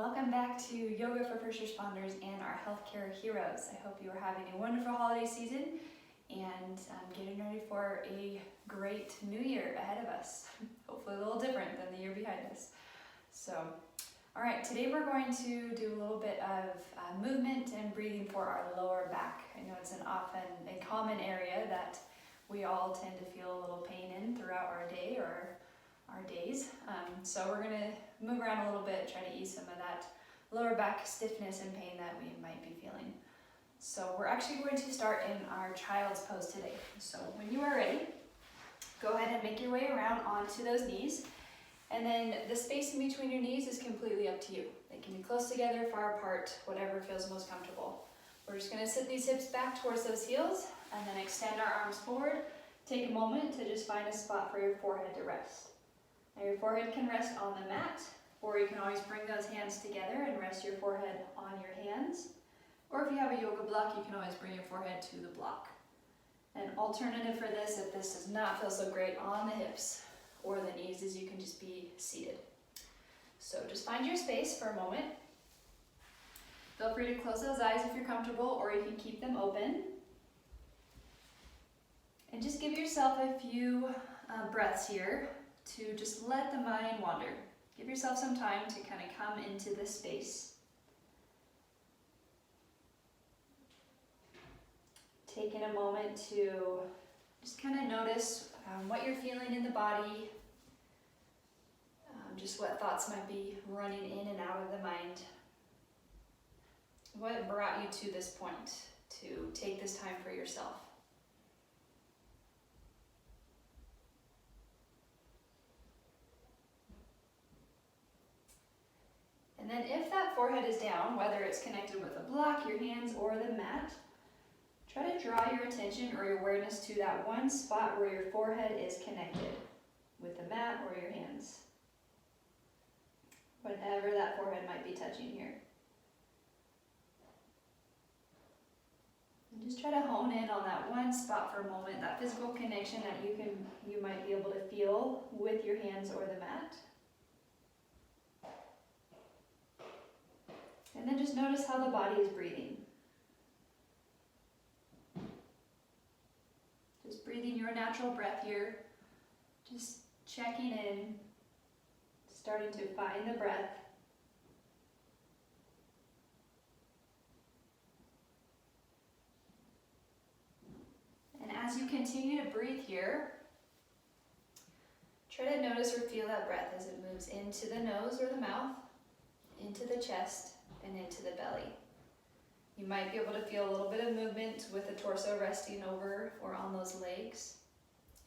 Welcome back to Yoga for First Responders and our Healthcare Heroes. I hope you are having a wonderful holiday season and getting ready for a great new year ahead of us. Hopefully a little different than the year behind us. So, all right, today we're going to do a little bit of movement and breathing for our lower back. I know it's often a common area that we all tend to feel a little pain in throughout our day or our days. So we're going to move around a little bit, try to ease some of that lower back stiffness and pain that we might be feeling. So we're actually going to start in our child's pose today. So when you are ready, go ahead and make your way around onto those knees. And then the space in between your knees is completely up to you. They can be close together, far apart, whatever feels most comfortable. We're just going to sit these hips back towards those heels and then extend our arms forward. Take a moment to just find a spot for your forehead to rest. Now your forehead can rest on the mat, or you can always bring those hands together and rest your forehead on your hands. Or if you have a yoga block, you can always bring your forehead to the block. An alternative for this, if this does not feel so great on the hips or the knees, is you can just be seated. So just find your space for a moment. Feel free to close those eyes if you're comfortable, or you can keep them open. And just give yourself a few breaths here to just let the mind wander. Give yourself some time to kind of come into this space. Taking a moment to just kind of notice what you're feeling in the body, just what thoughts might be running in and out of the mind. What brought you to this point to take this time for yourself? And then if that forehead is down, whether it's connected with a block, your hands, or the mat, try to draw your attention or your awareness to that one spot where your forehead is connected with the mat or your hands. Whatever that forehead might be touching here. And just try to hone in on that one spot for a moment, that physical connection that you might be able to feel with your hands or the mat. And then just notice how the body is breathing. Just breathing your natural breath here. Just checking in, starting to find the breath. And as you continue to breathe here, try to notice or feel that breath as it moves into the nose or the mouth, into the chest, and into the belly. You might be able to feel a little bit of movement with the torso resting over or on those legs.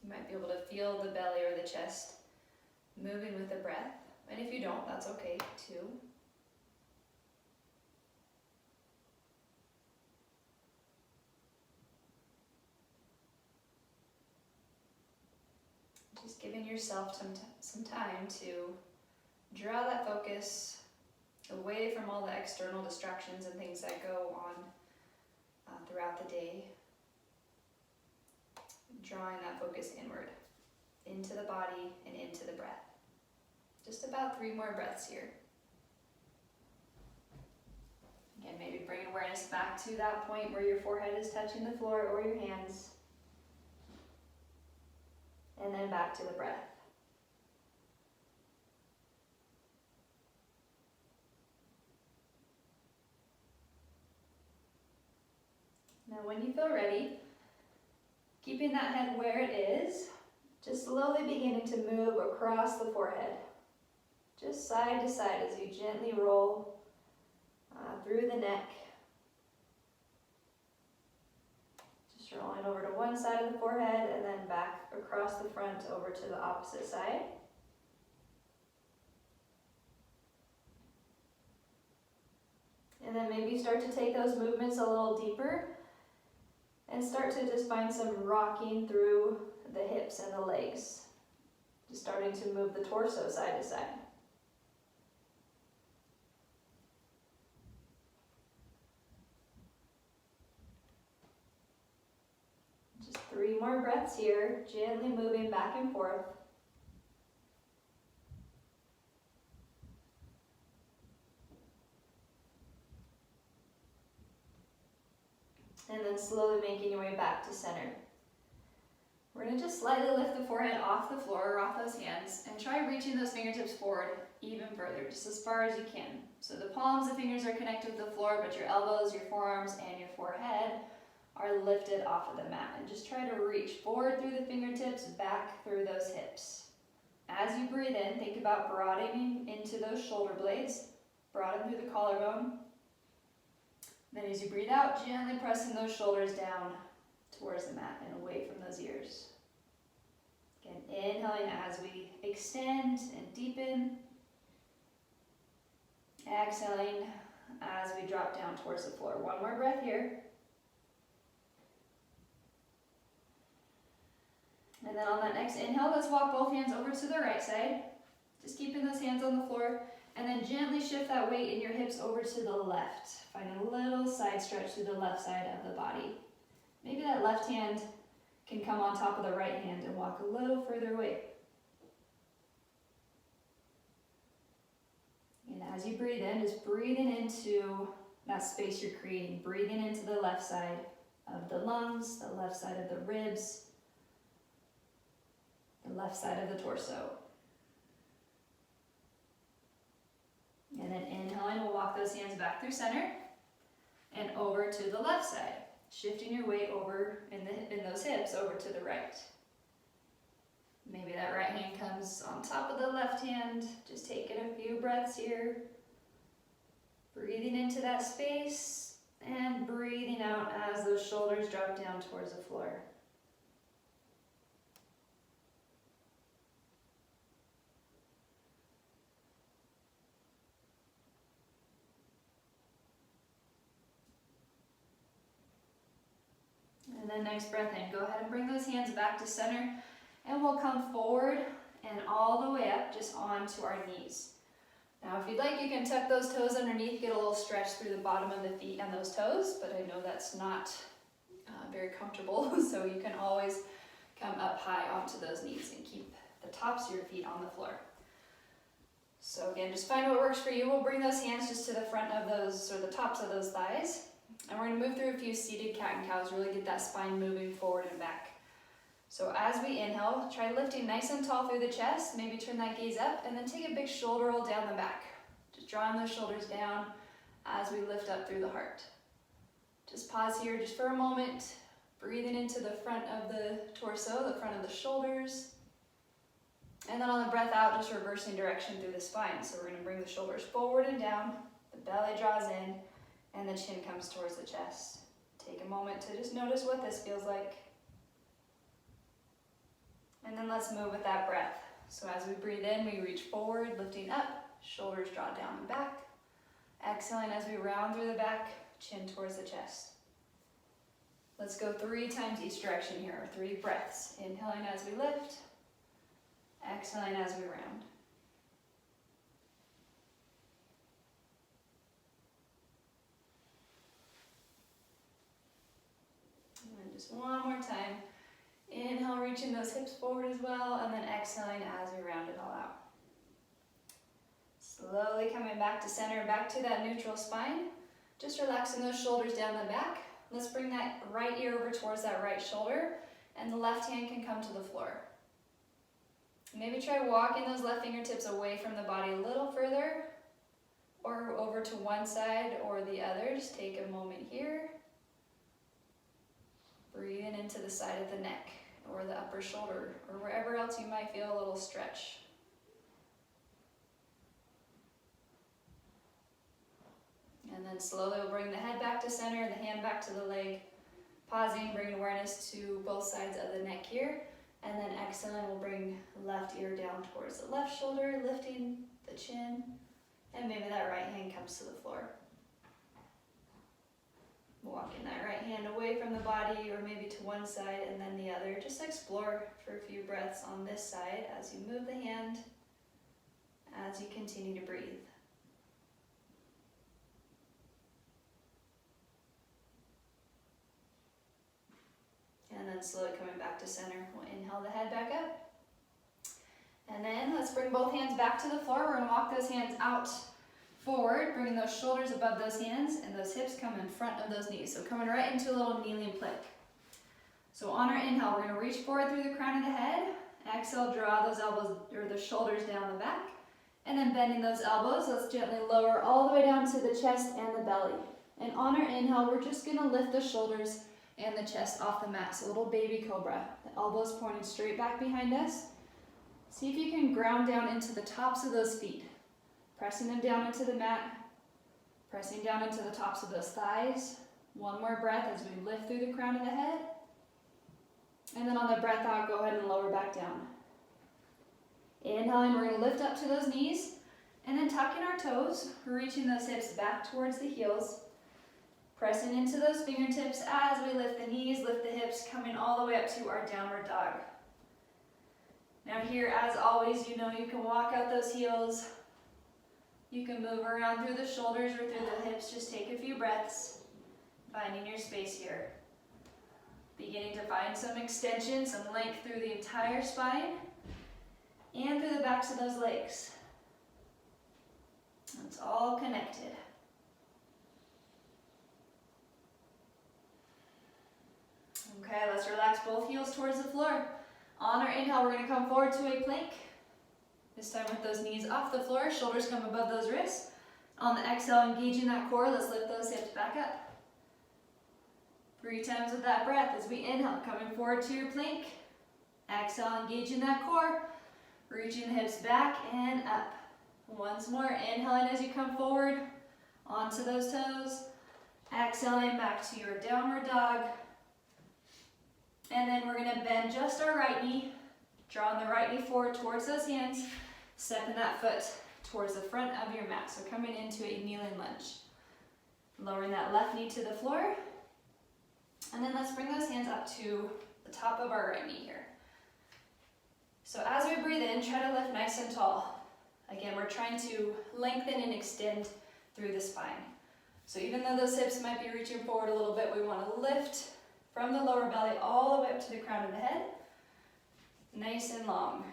You might be able to feel the belly or the chest moving with the breath. And if you don't, that's okay too. Just giving yourself some time to draw that focus away from all the external distractions and things that go on throughout the day. Drawing that focus inward, into the body and into the breath. Just about 3 more breaths here. Again, maybe bring awareness back to that point where your forehead is touching the floor or your hands. And then back to the breath. Now when you feel ready, keeping that head where it is, just slowly beginning to move across the forehead. Just side to side as you gently roll through the neck. Just rolling over to one side of the forehead and then back across the front over to the opposite side. And then maybe start to take those movements a little deeper. And start to just find some rocking through the hips and the legs. Just starting to move the torso side to side. Just 3 more breaths here, gently moving back and forth. And then slowly making your way back to center. We're going to just slightly lift the forehead off the floor or off those hands and try reaching those fingertips forward even further, just as far as you can. So the palms of the fingers are connected with the floor, but your elbows, your forearms, and your forehead are lifted off of the mat. And just try to reach forward through the fingertips, back through those hips. As you breathe in, think about broadening into those shoulder blades, broaden through the collarbone. Then as you breathe out, gently pressing those shoulders down towards the mat and away from those ears. Again, inhaling as we extend and deepen. Exhaling as we drop down towards the floor. One more breath here. And then on that next inhale, let's walk both hands over to the right side. Just keeping those hands on the floor. And then gently shift that weight in your hips over to the left. Find a little side stretch to the left side of the body. Maybe that left hand can come on top of the right hand and walk a little further away. And as you breathe in, just breathing into that space you're creating. Breathing into the left side of the lungs, the left side of the ribs, the left side of the torso. And then inhaling, we'll walk those hands back through center and over to the left side. Shifting your weight over in those hips over to the right. Maybe that right hand comes on top of the left hand. Just taking a few breaths here. Breathing into that space and breathing out as those shoulders drop down towards the floor. And then next breath in, go ahead and bring those hands back to center, and we'll come forward and all the way up just onto our knees. Now if you'd like, you can tuck those toes underneath, get a little stretch through the bottom of the feet and those toes, but I know that's not very comfortable, so you can always come up high onto those knees and keep the tops of your feet on the floor. So again, just find what works for you. We'll bring those hands just to the front of those, or the tops of those thighs. And we're going to move through a few seated cat and cows, really get that spine moving forward and back. So as we inhale, try lifting nice and tall through the chest, maybe turn that gaze up, and then take a big shoulder roll down the back. Just drawing those shoulders down as we lift up through the heart. Just pause here just for a moment, breathing into the front of the torso, the front of the shoulders. And then on the breath out, just reversing direction through the spine. So we're going to bring the shoulders forward and down, the belly draws in, and the chin comes towards the chest. Take a moment to just notice what this feels like. And then let's move with that breath. So as we breathe in, we reach forward, lifting up, shoulders draw down and back. Exhaling as we round through the back, chin towards the chest. Let's go 3 times each direction here, or 3 breaths. Inhaling as we lift, exhaling as we round. Just one more time. Inhale, reaching those hips forward as well, and then exhaling as we round it all out. Slowly coming back to center, back to that neutral spine. Just relaxing those shoulders down the back. Let's bring that right ear over towards that right shoulder, and the left hand can come to the floor. Maybe try walking those left fingertips away from the body a little further, or over to one side or the other. Just take a moment here. Breathing into the side of the neck or the upper shoulder or wherever else you might feel a little stretch. And then slowly we'll bring the head back to center, the hand back to the leg. Pausing, bringing awareness to both sides of the neck here. And then exhaling, we'll bring the left ear down towards the left shoulder, lifting the chin. And maybe that right hand comes to the floor. Walking that right hand away from the body or maybe to one side and then the other. Just explore for a few breaths on this side as you move the hand, as you continue to breathe. And then slowly coming back to center. We'll inhale the head back up. And then let's bring both hands back to the floor. We're going to walk those hands out forward, forward, bringing those shoulders above those hands and those hips come in front of those knees. So coming right into a little kneeling plank. So on our inhale, we're going to reach forward through the crown of the head. Exhale, draw those elbows or the shoulders down the back. And then bending those elbows, let's gently lower all the way down to the chest and the belly. And on our inhale, we're just going to lift the shoulders and the chest off the mat. So a little baby cobra. The elbows pointing straight back behind us. See if you can ground down into the tops of those feet. Pressing them down into the mat. Pressing down into the tops of those thighs. One more breath as we lift through the crown of the head. And then on the breath out, go ahead and lower back down. Inhaling, we're going to lift up to those knees. And then tucking our toes, reaching those hips back towards the heels. Pressing into those fingertips as we lift the knees, lift the hips, coming all the way up to our downward dog. Now here, as always, you know you can walk out those heels. You can move around through the shoulders or through the hips. Just take a few breaths, finding your space here. Beginning to find some extension, some length through the entire spine and through the backs of those legs. It's all connected. Okay, let's relax both heels towards the floor. On our inhale, we're going to come forward to a plank. This time with those knees off the floor, shoulders come above those wrists. On the exhale, engaging that core, let's lift those hips back up. 3 times with that breath as we inhale, coming forward to your plank. Exhale, engaging that core, reaching the hips back and up. Once more, inhaling as you come forward, onto those toes. Exhaling back to your downward dog. And then we're going to bend just our right knee, drawing the right knee forward towards those hands, stepping that foot towards the front of your mat. So coming into a kneeling lunge. Lowering that left knee to the floor. And then let's bring those hands up to the top of our right knee here. So as we breathe in, try to lift nice and tall. Again, we're trying to lengthen and extend through the spine. So even though those hips might be reaching forward a little bit, we want to lift from the lower belly all the way up to the crown of the head. Nice and long.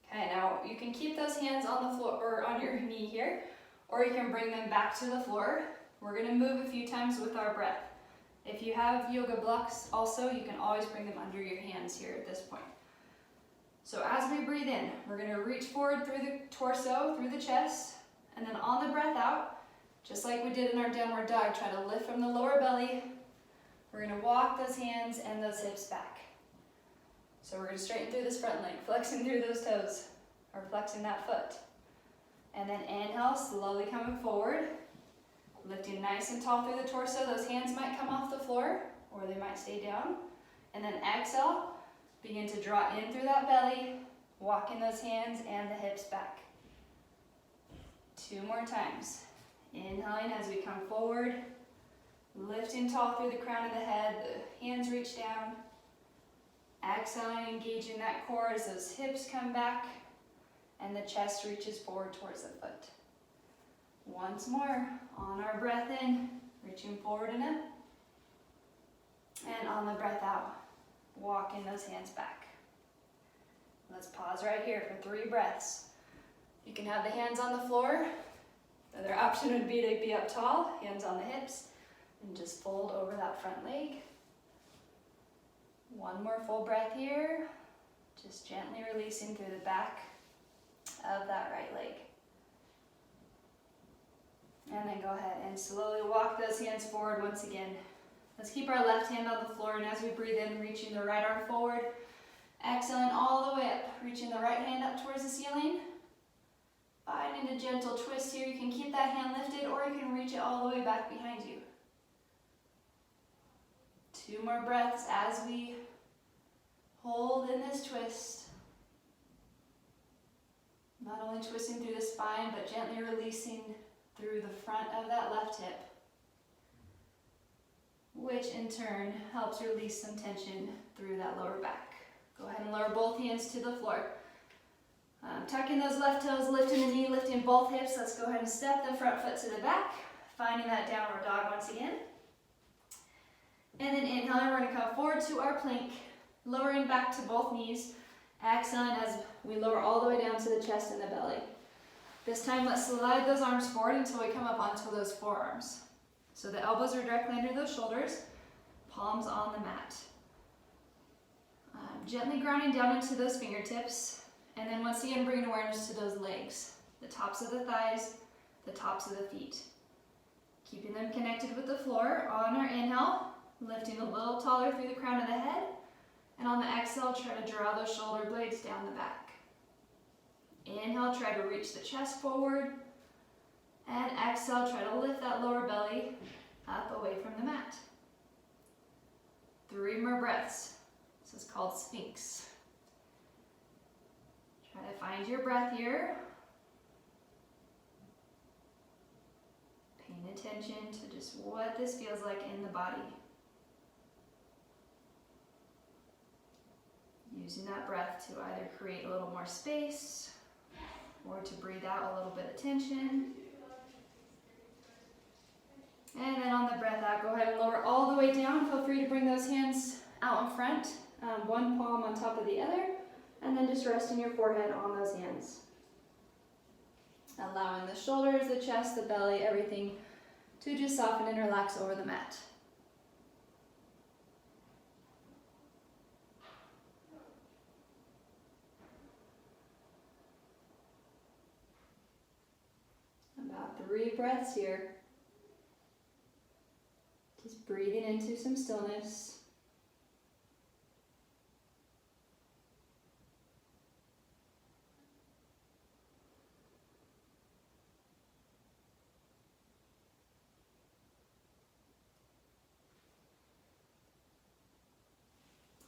Okay, now you can keep those hands on the floor or on your knee here, or you can bring them back to the floor. We're going to move a few times with our breath. If you have yoga blocks also, you can always bring them under your hands here at this point. So as we breathe in, we're going to reach forward through the torso, through the chest, and then on the breath out, just like we did in our downward dog, try to lift from the lower belly. We're going to walk those hands and those hips back. So we're going to straighten through this front leg, flexing through those toes, or flexing that foot. And then inhale, slowly coming forward. Lifting nice and tall through the torso. Those hands might come off the floor or they might stay down. And then exhale, begin to draw in through that belly, walking those hands and the hips back. 2 more times. Inhaling as we come forward, lifting tall through the crown of the head, the hands reach down. Exhaling, engaging that core as those hips come back and the chest reaches forward towards the foot. Once more, on our breath in, reaching forward and up. And on the breath out, walking those hands back. Let's pause right here for 3 breaths. You can have the hands on the floor. The other option would be to be up tall, hands on the hips, and just fold over that front leg. 1 more full breath here. Just gently releasing through the back of that right leg. And then go ahead and slowly walk those hands forward once again. Let's keep our left hand on the floor, and as we breathe in, reaching the right arm forward. Exhaling all the way up, reaching the right hand up towards the ceiling. Finding a gentle twist here. You can keep that hand lifted, or you can reach it all the way back behind you. 2 more breaths as we hold in this twist. Not only twisting through the spine, but gently releasing through the front of that left hip, which in turn helps release some tension through that lower back. Go ahead and lower both hands to the floor. Tucking those left toes, lifting the knee, lifting both hips. Let's go ahead and step the front foot to the back, finding that downward dog once again. And then inhaling, we're going to come forward to our plank, lowering back to both knees. Exhaling as we lower all the way down to the chest and the belly. This time, let's slide those arms forward until we come up onto those forearms. So the elbows are directly under those shoulders, palms on the mat. Gently grounding down into those fingertips, and then once again bringing awareness to those legs, the tops of the thighs, the tops of the feet. Keeping them connected with the floor. On our inhale, lifting a little taller through the crown of the head, and on the exhale, try to draw those shoulder blades down the back. Inhale, try to reach the chest forward, and exhale, try to lift that lower belly up away from the mat. 3 more breaths. This is called Sphinx. Try to find your breath here. Paying attention to just what this feels like in the body. Using that breath to either create a little more space or to breathe out a little bit of tension. And then on the breath out, go ahead and lower all the way down. Feel free to bring those hands out in front, one palm on top of the other, and then just resting your forehead on those hands. Allowing the shoulders, the chest, the belly, everything to just soften and relax over the mat. About 3 breaths here. Just breathing into some stillness.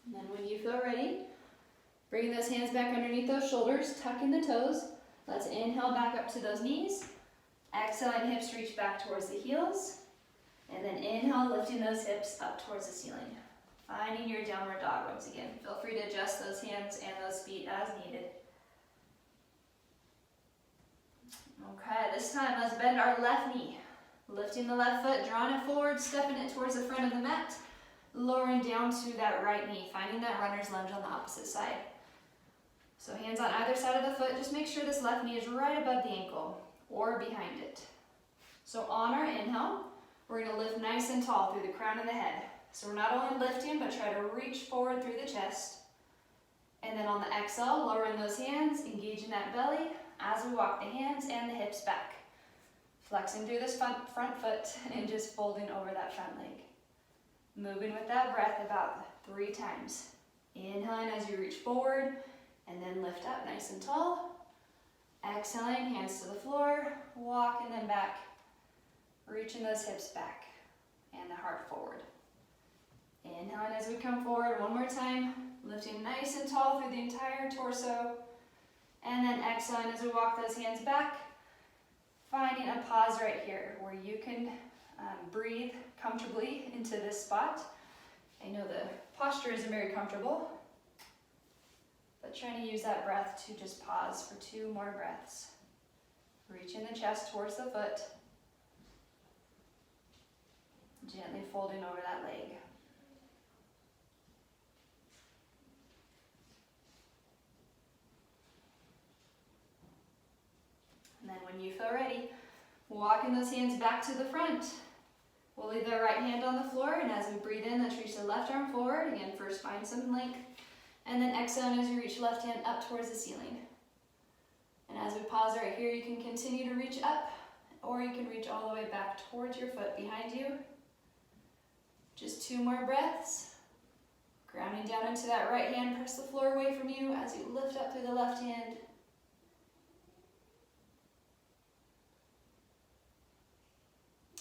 And then when you feel ready, bring those hands back underneath those shoulders, tucking the toes. Let's inhale back up to those knees. Exhale, and hips reach back towards the heels. And then inhale, lifting those hips up towards the ceiling. Finding your downward dog once again. Feel free to adjust those hands and those feet as needed. Okay, this time let's bend our left knee. Lifting the left foot, drawing it forward, stepping it towards the front of the mat. Lowering down to that right knee, finding that runner's lunge on the opposite side. So hands on either side of the foot, just make sure this left knee is right above the ankle or behind it. So on our inhale, we're going to lift nice and tall through the crown of the head. So we're not only lifting, but try to reach forward through the chest. And then on the exhale, lowering those hands, engaging that belly as we walk the hands and the hips back. Flexing through this front foot and just folding over that front leg. Moving with that breath about 3 times. Inhaling as you reach forward and then lift up nice and tall. Exhaling, hands to the floor, walking them back. Reaching those hips back and the heart forward. Inhaling as we come forward one more time, lifting nice and tall through the entire torso. And then exhaling as we walk those hands back, finding a pause right here where you can breathe comfortably into this spot. I know the posture isn't very comfortable, but trying to use that breath to just pause for 2 more breaths. Reaching the chest towards the foot. Gently folding over that leg. And then when you feel ready, walking those hands back to the front. We'll leave the right hand on the floor, and as we breathe in, let's reach the left arm forward. Again, first find some length, and then exhale as you reach left hand up towards the ceiling. And as we pause right here, you can continue to reach up, or you can reach all the way back towards your foot behind you. Just 2 more breaths. Grounding down into that right hand, press the floor away from you as you lift up through the left hand.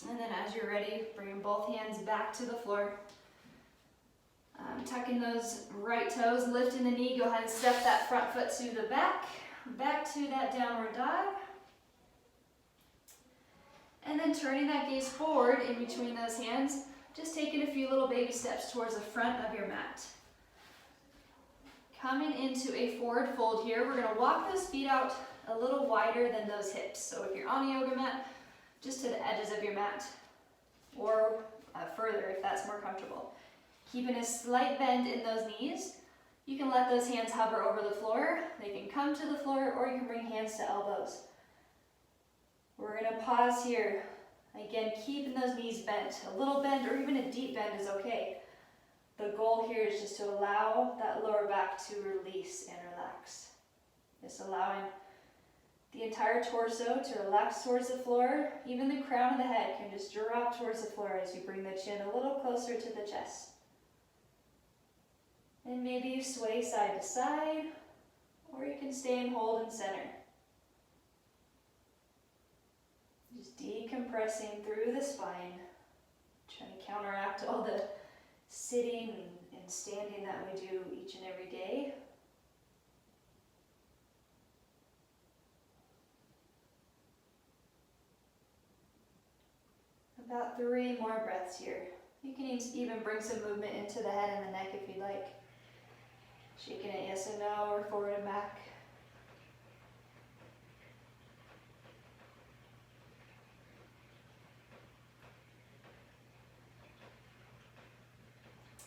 And then as you're ready, bring both hands back to the floor. Tucking those right toes, lifting the knee, go ahead and step that front foot to the back to that downward dog. And then turning that gaze forward in between those hands, just taking a few little baby steps towards the front of your mat. Coming into a forward fold here, we're going to walk those feet out a little wider than those hips. So if you're on a yoga mat, just to the edges of your mat, or further if that's more comfortable. Keeping a slight bend in those knees. You can let those hands hover over the floor. They can come to the floor, or you can bring hands to elbows. gonna pause here. Again, keeping those knees bent. A little bend or even a deep bend is okay. The goal here is just to allow that lower back to release and relax. Just allowing the entire torso to relax towards the floor. Even the crown of the head can just drop towards the floor as you bring the chin a little closer to the chest. And maybe you sway side to side, or you can stay and hold and center. Just decompressing through the spine, trying to counteract all the sitting and standing that we do each and every day. About 3 more breaths here. You can even bring some movement into the head and the neck if you'd like. Shaking it yes and no, or forward and back.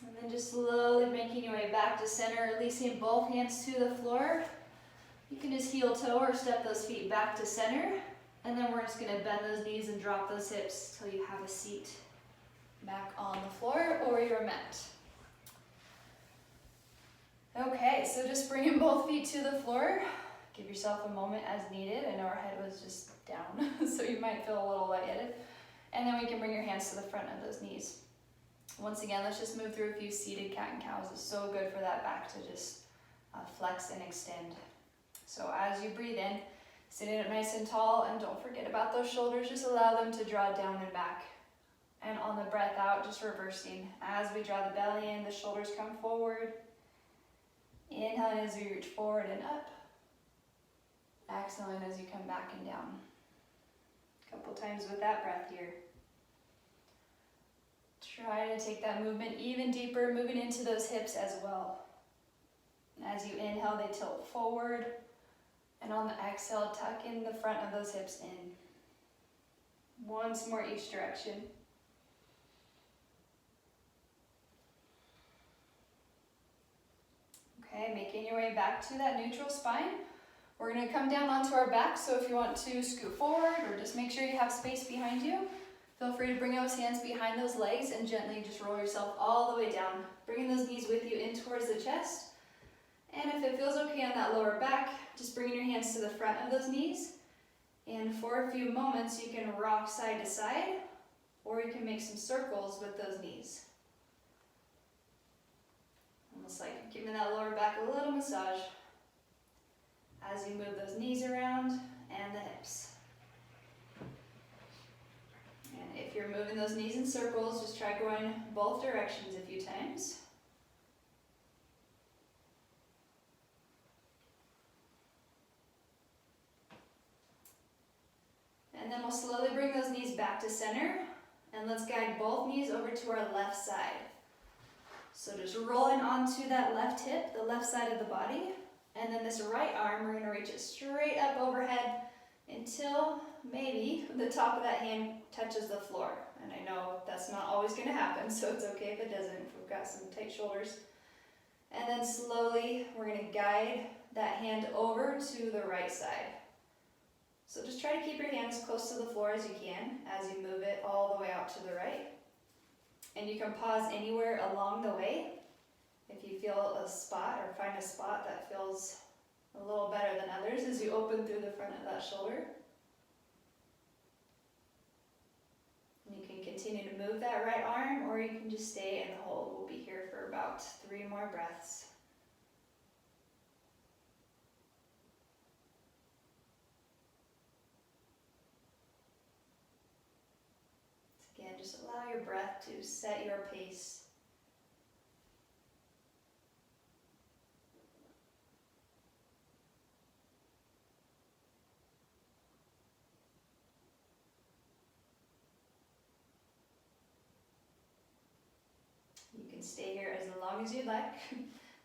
And then just slowly making your way back to center, releasing both hands to the floor. You can just heel toe or step those feet back to center. And then we're just gonna bend those knees and drop those hips till you have a seat back on the floor or your mat. Okay, so just bringing both feet to the floor. Give yourself a moment as needed. I know our head was just down, so you might feel a little lightheaded. And then we can bring your hands to the front of those knees. Once again, let's just move through a few seated cat and cows. It's so good for that back to just flex and extend. So as you breathe in, sitting up nice and tall, and don't forget about those shoulders. Just allow them to draw down and back. And on the breath out, just reversing. As we draw the belly in, the shoulders come forward. Inhaling as we reach forward and up. Exhaling as you come back and down. A couple times with that breath here. Try to take that movement even deeper, moving into those hips as well. As you inhale, they tilt forward. And on the exhale, tuck in the front of those hips in. Once more each direction. Okay, making your way back to that neutral spine. We're going to come down onto our back, so if you want to scoot forward or just make sure you have space behind you, feel free to bring those hands behind those legs and gently just roll yourself all the way down. Bringing those knees with you in towards the chest. And if it feels okay on that lower back, just bringing your hands to the front of those knees. And for a few moments, you can rock side to side, or you can make some circles with those knees. Almost like giving that lower back a little massage as you move those knees around and the hips. And if you're moving those knees in circles, just try going both directions a few times. And then we'll slowly bring those knees back to center, and let's guide both knees over to our left side. So just rolling onto that left hip, the left side of the body, and then this right arm, we're gonna reach it straight up overhead until maybe the top of that hand touches the floor. And I know that's not always gonna happen, so it's okay if it doesn't, if we've got some tight shoulders. And then slowly, we're gonna guide that hand over to the right side. So just try to keep your hands close to the floor as you can as you move it all the way out to the right. And you can pause anywhere along the way if you feel a spot or find a spot that feels a little better than others as you open through the front of that shoulder. And you can continue to move that right arm, or you can just stay and hold. We'll be here for about 3 more breaths. Again, just allow your breath to set your pace. You can stay here as long as you'd like,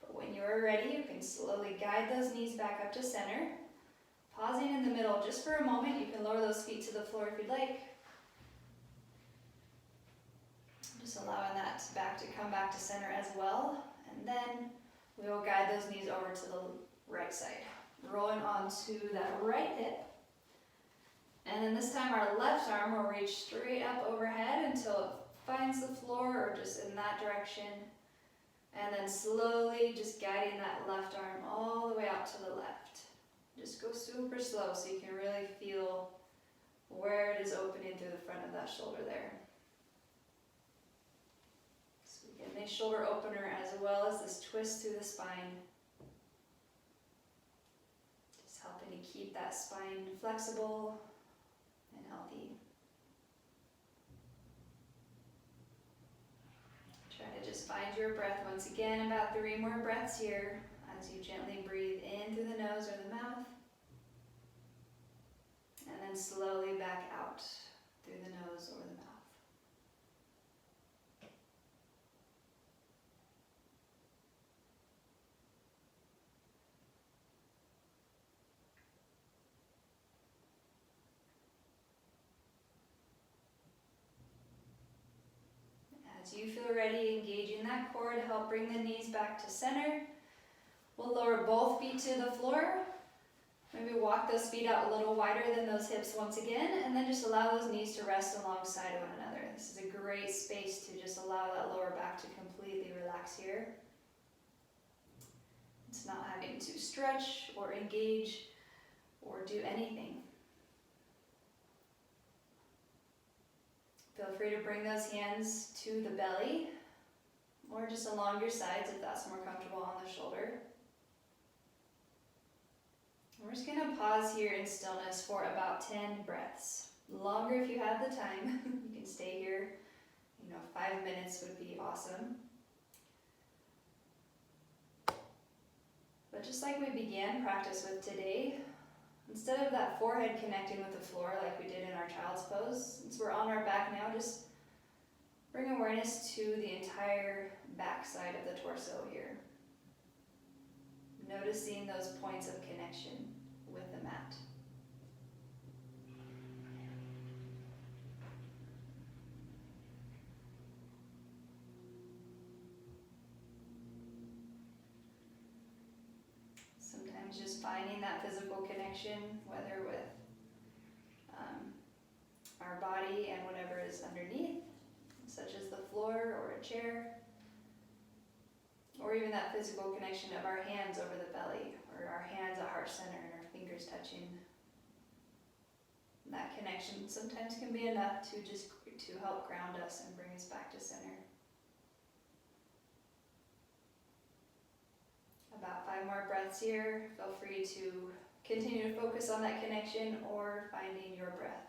but when you're ready, you can slowly guide those knees back up to center. Pausing in the middle just for a moment. You can lower those feet to the floor if you'd like. Just allowing that back to come back to center as well. And then we will guide those knees over to the right side. Rolling onto that right hip. And then this time our left arm will reach straight up overhead until it finds the floor or just in that direction. And then slowly just guiding that left arm all the way out to the left. Just go super slow so you can really feel where it is opening through the front of that shoulder there. So we get a nice shoulder opener as well as this twist through the spine. Just helping to keep that spine flexible and healthy. Try to just find your breath once again, about 3 more breaths here as you gently breathe in through the nose or the mouth. And then slowly back out through the nose or the mouth. As you feel ready, engaging that core to help bring the knees back to center. We'll lower both feet to the floor. Maybe walk those feet out a little wider than those hips once again, and then just allow those knees to rest alongside one another. This is a great space to just allow that lower back to completely relax here. It's not having to stretch or engage or do anything. Feel free to bring those hands to the belly or just along your sides if that's more comfortable on the shoulder. We're just going to pause here in stillness for about 10 breaths. Longer if you have the time. You can stay here. 5 minutes would be awesome. But just like we began practice with today, instead of that forehead connecting with the floor like we did in our child's pose, since we're on our back now, just bring awareness to the entire back side of the torso here. Noticing those points of connection with the mat. Sometimes just finding that physical connection, whether with our body and whatever is underneath, such as the floor or a chair, or even that physical connection of our hands over the belly, or our hands at heart center and our fingers touching. And that connection sometimes can be enough to help ground us and bring us back to center. About 5 more breaths here. Feel free to continue to focus on that connection or finding your breath.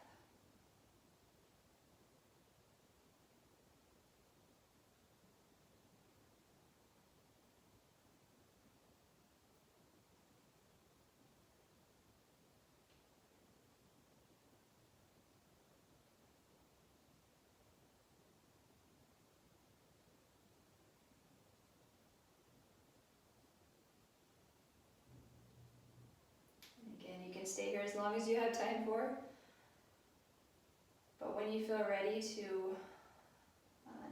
Stay here as long as you have time for. But when you feel ready to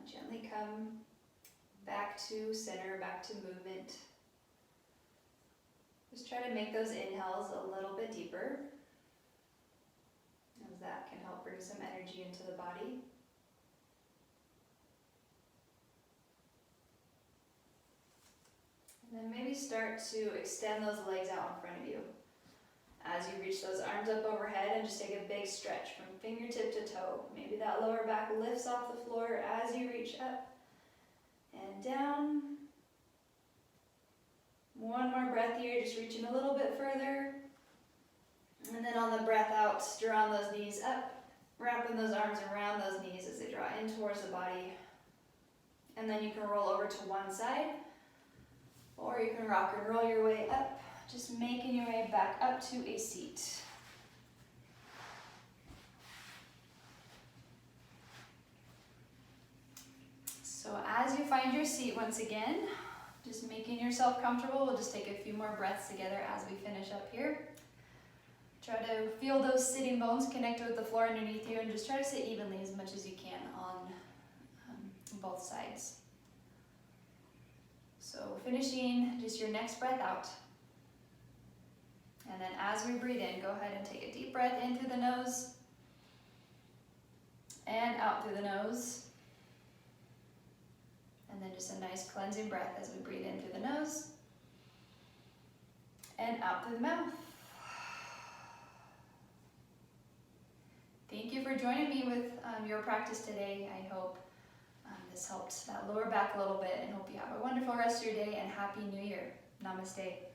gently come back to center, back to movement, just try to make those inhales a little bit deeper, as that can help bring some energy into the body. And then maybe start to extend those legs out in front of you. As you reach those arms up overhead, and just take a big stretch from fingertip to toe. Maybe that lower back lifts off the floor as you reach up and down. One more breath here, just reaching a little bit further. And then on the breath out, draw those knees up, wrapping those arms around those knees as they draw in towards the body. And then you can roll over to one side, or you can rock and roll your way up. Just making your way back up to a seat. So as you find your seat once again, just making yourself comfortable, we'll just take a few more breaths together as we finish up here. Try to feel those sitting bones connected with the floor underneath you, and just try to sit evenly as much as you can on both sides. So finishing just your next breath out. And then as we breathe in, go ahead and take a deep breath in through the nose and out through the nose. And then just a nice cleansing breath as we breathe in through the nose and out through the mouth. Thank you for joining me with your practice today. I hope this helped that lower back a little bit, and hope you have a wonderful rest of your day and Happy New Year. Namaste.